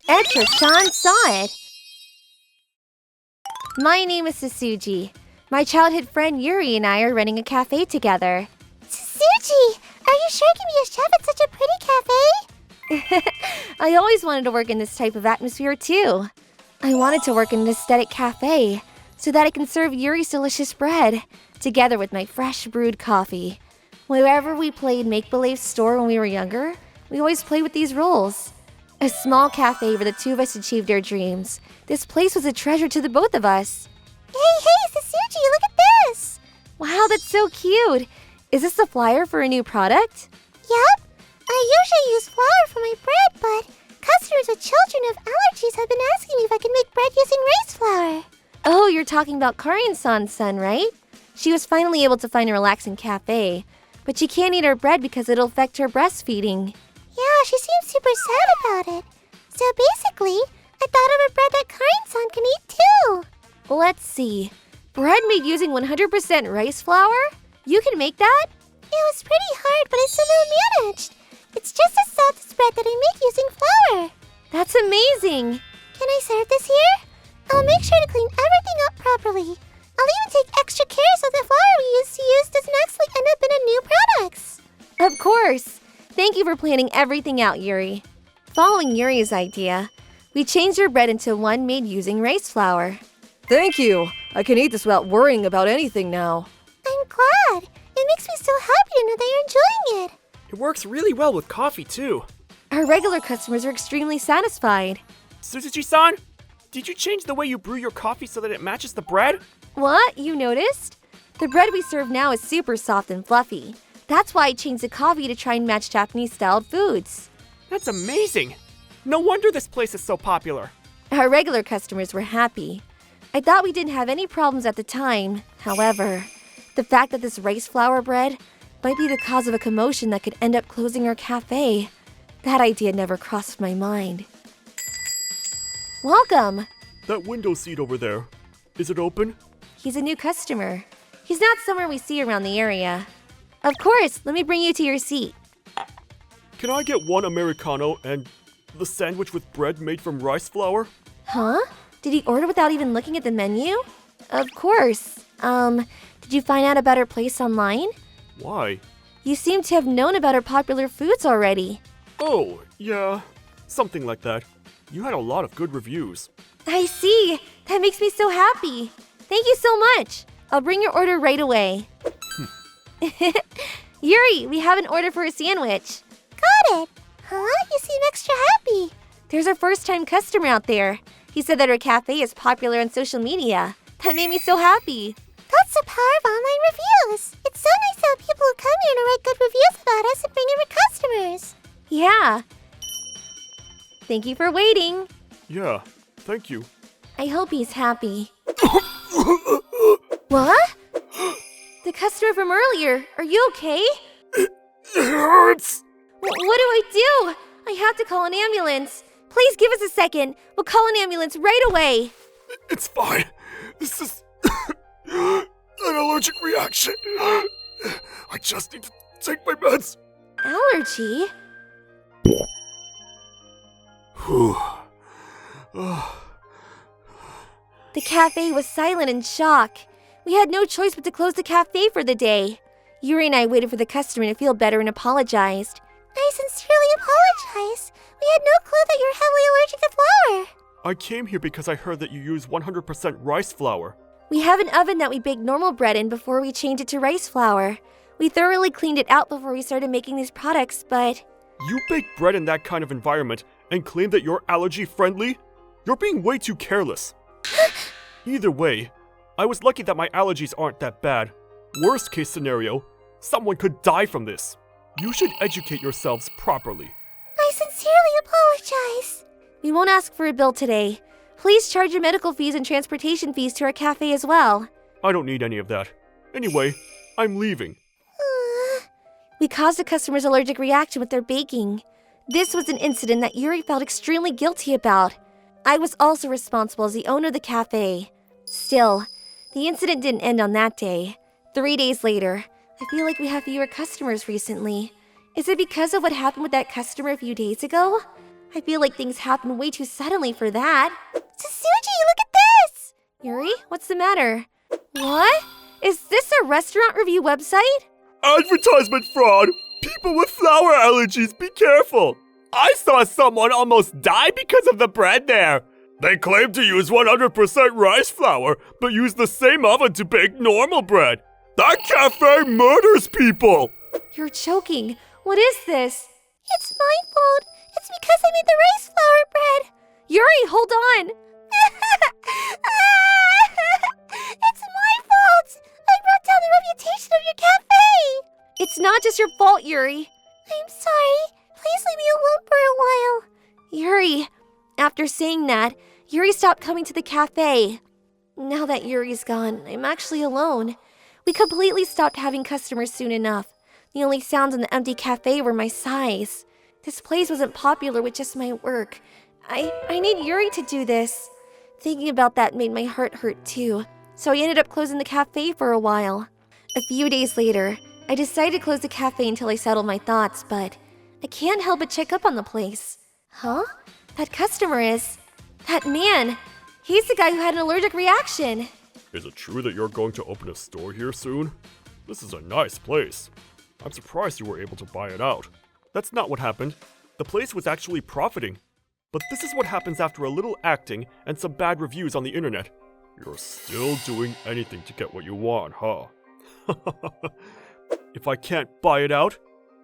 Etra-san saw it. My name is Sasuji. My childhood friend Yuri and I are running a cafe together. Sasuji, are you sure you can be a chef at such a pretty cafe? I always wanted to work in this type of atmosphere too. I wanted to work in an aesthetic cafe so that I can serve Yuri's delicious bread together with my fresh brewed coffee. Wherever we played make-believe store when we were younger, we always played with these roles. A small cafe where the two of us achieved our dreams. This place was a treasure to the both of us. Hey, Sasuji, look at this! Wow, that's so cute! Is this the flyer for a new product? Yup. I usually use flour for my bread, but customers with children of allergies have been asking me if I can make bread using rice flour. Oh, you're talking about Karin-san's son, right? She was finally able to find a relaxing cafe, but she can't eat her bread because it'll affect her breastfeeding. Yeah, she seems super sad about it. So basically, I thought of a bread that Karin-san can eat too. Let's see. Bread made using 100% rice flour? You can make that? It was pretty hard, but I somehow managed. It's just as soft as bread that I make using flour. That's amazing. Can I serve this here? I'll make sure to clean everything up properly. I'll even take extra care so the flour we used to use doesn't actually end up in a new products. Of course. Thank you for planning everything out, Yuri. Following Yuri's idea, we changed our bread into one made using rice flour. Thank you. I can eat this without worrying about anything now. I'm glad. It makes me so happy to know that you're enjoying it. It works really well with coffee, too. Our regular customers are extremely satisfied. Suzuki-san, did you change the way you brew your coffee so that it matches the bread? What? You noticed? The bread we serve now is super soft and fluffy. That's why I changed the coffee to try and match Japanese-styled foods. That's amazing. No wonder this place is so popular. Our regular customers were happy. I thought we didn't have any problems at the time. However, the fact that this rice flour bread might be the cause of a commotion that could end up closing our cafe. That idea never crossed my mind. Welcome. That window seat over there, is it open? He's a new customer. He's not someone we see around the area. Of course, let me bring you to your seat. Can I get one Americano and the sandwich with bread made from rice flour? Huh? Did he order without even looking at the menu? Of course. Did you find out about our place online? Why? You seem to have known about our popular foods already. Oh, yeah, something like that. You had a lot of good reviews. I see. That makes me so happy. Thank you so much. I'll bring your order right away. Yuri, we have an order for a sandwich. Got it. Huh? You seem extra happy. There's our first-time customer out there. He said that our cafe is popular on social media. That made me so happy. That's the power of online reviews. It's so nice to have people who come here to write good reviews about us and bring in our customers. Yeah. Thank you for waiting. Yeah, thank you. I hope he's happy. What? The customer from earlier. Are you okay? It hurts! What do I do? I have to call an ambulance. Please give us a second. We'll call an ambulance right away. It's fine. This is an allergic reaction. I just need to take my meds. Allergy? Whew. The cafe was silent in shock. We had no choice but to close the cafe for the day. Yuri and I waited for the customer to feel better and apologized. I sincerely apologize. We had no clue that you're heavily allergic to flour. I came here because I heard that you use 100% rice flour. We have an oven that we bake normal bread in before we change it to rice flour. We thoroughly cleaned it out before we started making these products, but... You bake bread in that kind of environment and claim that you're allergy-friendly? You're being way too careless. Either way, I was lucky that my allergies aren't that bad. Worst case scenario, someone could die from this. You should educate yourselves properly. I sincerely apologize. We won't ask for a bill today. Please charge your medical fees and transportation fees to our cafe as well. I don't need any of that. Anyway, I'm leaving. We caused a customer's allergic reaction with their baking. This was an incident that Yuri felt extremely guilty about. I was also responsible as the owner of the cafe. Still, the incident didn't end on that day. 3 days later, I feel like we have fewer customers recently. Is it because of what happened with that customer a few days ago? I feel like things happen way too suddenly for that. Susuji, look at this! Yuri, what's the matter? What? Is this a restaurant review website? Advertisement fraud! People with flour allergies, be careful! I saw someone almost die because of the bread there! They claim to use 100% rice flour, but use the same oven to bake normal bread! That cafe murders people! You're joking. What is this? It's my fault. It's because I made the rice flour bread. Yuri, hold on! It's my fault! I brought down the reputation of your cafe! It's not just your fault, Yuri. I'm sorry. Please leave me alone for a while. Yuri, after saying that, Yuri stopped coming to the cafe. Now that Yuri's gone, I'm actually alone. We completely stopped having customers soon enough. The only sounds in the empty cafe were my sighs. This place wasn't popular with just my work. I need Yuri to do this. Thinking about that made my heart hurt too, so I ended up closing the cafe for a while. A few days later, I decided to close the cafe until I settled my thoughts, but I can't help but check up on the place. Huh? That customer is... that man! He's the guy who had an allergic reaction! Is it true that you're going to open a store here soon? This is a nice place. I'm surprised you were able to buy it out. That's not what happened. The place was actually profiting. But this is what happens after a little acting and some bad reviews on the internet. You're still doing anything to get what you want, huh? If I can't buy it out,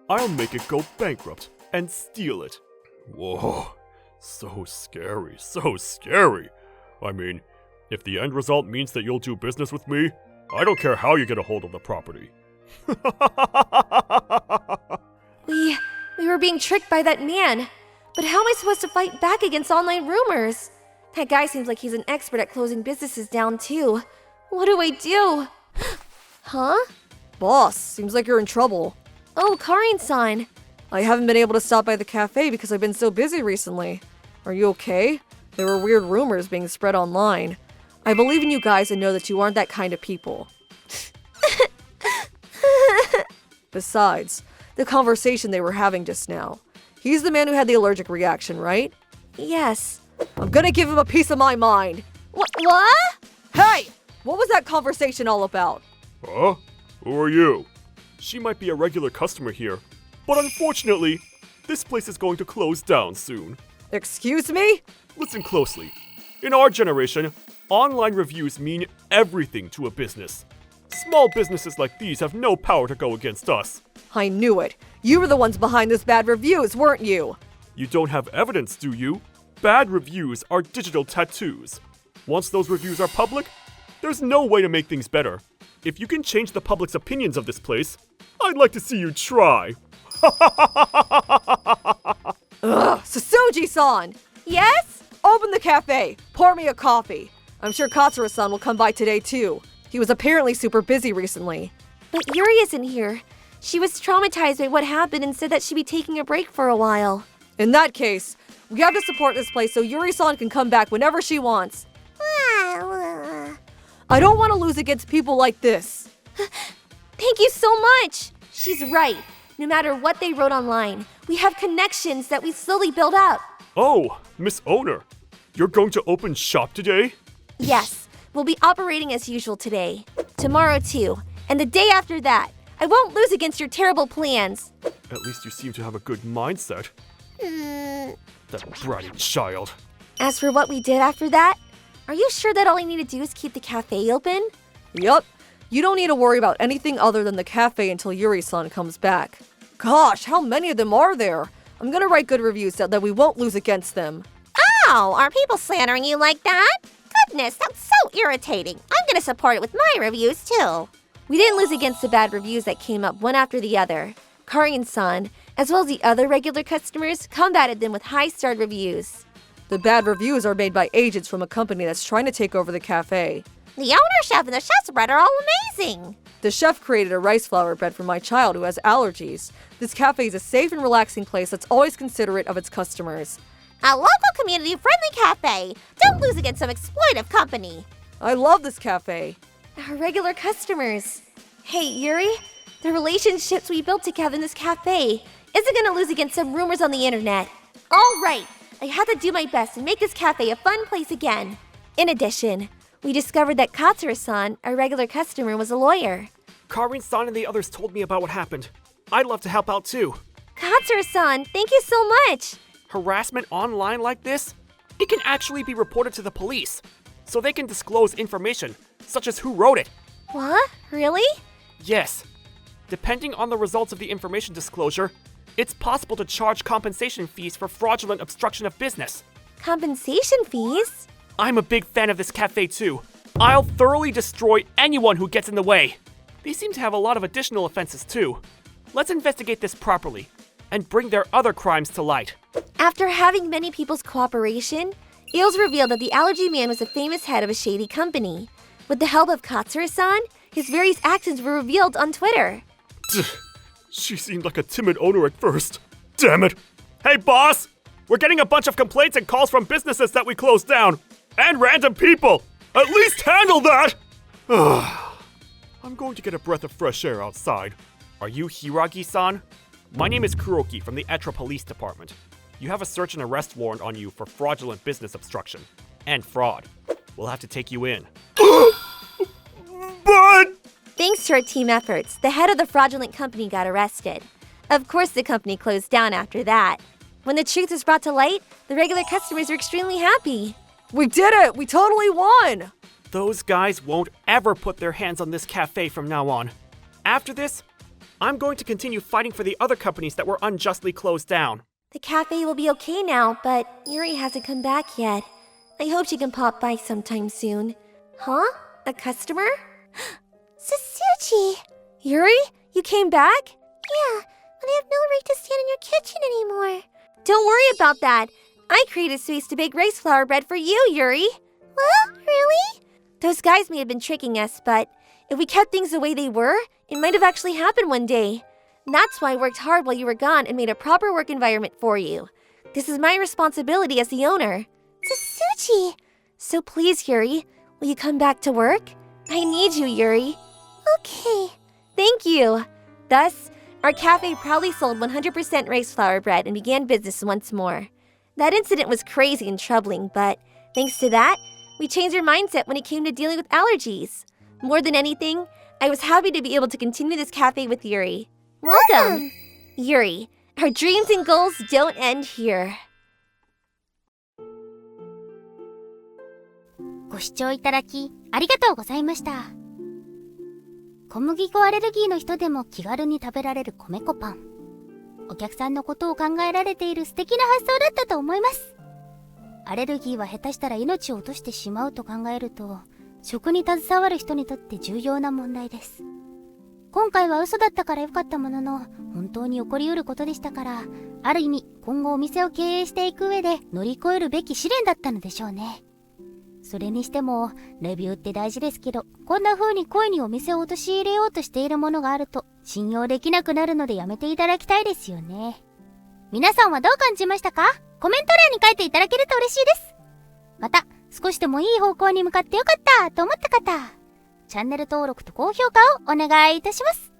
I'll make it go bankrupt and steal it. Whoa, so scary, so scary. I mean, if the end result means that you'll do business with me, I don't care how you get a hold of the property. We were being tricked by that man. But how am I supposed to fight back against online rumors? That guy seems like he's an expert at closing businesses down too. What do I do? Huh? Boss, seems like you're in trouble. Oh, Karin-san. I haven't been able to stop by the cafe because I've been so busy recently. Are you okay? There were weird rumors being spread online. I believe in you guys and know that you aren't that kind of people. Besides, the conversation they were having just now. He's the man who had the allergic reaction, right? Yes. I'm gonna give him a piece of my mind. What? Hey! What was that conversation all about? Huh? Who are you? She might be a regular customer here, but unfortunately, this place is going to close down soon. Excuse me? Listen closely. In our generation, online reviews mean everything to a business. Small businesses like these have no power to go against us. I knew it. You were the ones behind this bad reviews, weren't you? You don't have evidence, do you? Bad reviews are digital tattoos. Once those reviews are public, there's no way to make things better. If you can change the public's opinions of this place, I'd like to see you try. Ugh, Sasuji-san! Yes? Open the cafe. Pour me a coffee. I'm sure Katsura-san will come by today too. He was apparently super busy recently. But Yuri isn't here. She was traumatized by what happened and said that she'd be taking a break for a while. In that case, we have to support this place so Yuri-san can come back whenever she wants. I don't want to lose against people like this. Thank you so much! She's right. No matter what they wrote online, we have connections that we slowly build up. Oh, Miss Owner, you're going to open shop today? Yes, we'll be operating as usual today. Tomorrow too. And the day after that. I won't lose against your terrible plans. At least you seem to have a good mindset. That bratty child. As for what we did after that, are you sure that all I need to do is keep the cafe open? Yup. You don't need to worry about anything other than the cafe until Yuri-san comes back. Gosh, how many of them are there? I'm gonna write good reviews so that we won't lose against them. Oh, are people slandering you like that? Goodness, that's so irritating. I'm gonna support it with my reviews too. We didn't lose against the bad reviews that came up one after the other. Karin-san, as well as the other regular customers, combated them with high-starred reviews. The bad reviews are made by agents from a company that's trying to take over the cafe. The owner, chef, and the chef's bread are all amazing. The chef created a rice flour bread for my child who has allergies. This cafe is a safe and relaxing place that's always considerate of its customers. A local community-friendly cafe. Don't lose against some exploitive company. I love this cafe. Our regular customers. Hey, Yuri, the relationships we built together in this cafe isn't gonna lose against some rumors on the internet. All right, I had to do my best and make this cafe a fun place again. In addition, we discovered that Katsura-san, our regular customer, was a lawyer. Karin-san and the others told me about what happened. I'd love to help out too. Katsura-san, thank you so much! Harassment online like this? It can actually be reported to the police, so they can disclose information, such as who wrote it. What? Really? Yes. Depending on the results of the information disclosure, it's possible to charge compensation fees for fraudulent obstruction of business. Compensation fees? I'm a big fan of this cafe too. I'll thoroughly destroy anyone who gets in the way. They seem to have a lot of additional offenses too. Let's investigate this properly and bring their other crimes to light. After having many people's cooperation, it was revealed that the allergy man was a famous head of a shady company. With the help of Katsura-san, his various actions were revealed on Twitter. She seemed like a timid owner at first. Damn it! Hey boss! We're getting a bunch of complaints and calls from businesses that we closed down. And random people! At least handle that! I'm going to get a breath of fresh air outside. Are you Hiragi-san? My name is Kuroki from the Etra Police Department. You have a search and arrest warrant on you for fraudulent business obstruction and fraud. We'll have to take you in. But... Thanks to our team efforts, the head of the fraudulent company got arrested. Of course, the company closed down after that. When the truth was brought to light, the regular customers were extremely happy. We did it! We totally won! Those guys won't ever put their hands on this cafe from now on. After this, I'm going to continue fighting for the other companies that were unjustly closed down. The cafe will be okay now, but Yuri hasn't come back yet. I hope she can pop by sometime soon. Huh? A customer? Sasuchi! Yuri? You came back? Yeah, but I have no right to stand in your kitchen anymore. Don't worry about that. I created space to bake rice flour bread for you, Yuri. What? Really? Those guys may have been tricking us, but if we kept things the way they were, it might have actually happened one day. That's why I worked hard while you were gone and made a proper work environment for you. This is my responsibility as the owner. Sasuchi! So please, Yuri, will you come back to work? I need you, Yuri. Okay. Thank you. Thus, our cafe proudly sold 100% rice flour bread and began business once more. That incident was crazy and troubling, but thanks to that, we changed our mindset when it came to dealing with allergies. More than anything, I was happy to be able to continue this cafe with Yuri. Welcome! Yuri, our dreams and goals don't end here. ご視聴いただきありがとうございました。小麦粉アレルギーの人でも気軽に食べられる米粉パン。お客さんのことを考えられている素敵な発想だったと思います。アレルギーは下手したら命を落としてしまうと考えると、食に携わる人にとって重要な問題です。今回は嘘だったから良かったものの、本当に起こりうることでしたから、ある意味今後お店を経営していく上で乗り越えるべき試練だったのでしょうね。それにしても、レビューって大事ですけど、こんな風に恋にお店を陥れようとしているものがあると、信用できなくなるのでやめていただきたいですよね。皆さんはどう感じましたか？コメント欄に書いていただけると嬉しいです。また、少しでもいい方向に向かってよかったと思った方、チャンネル登録と高評価をお願いいたします。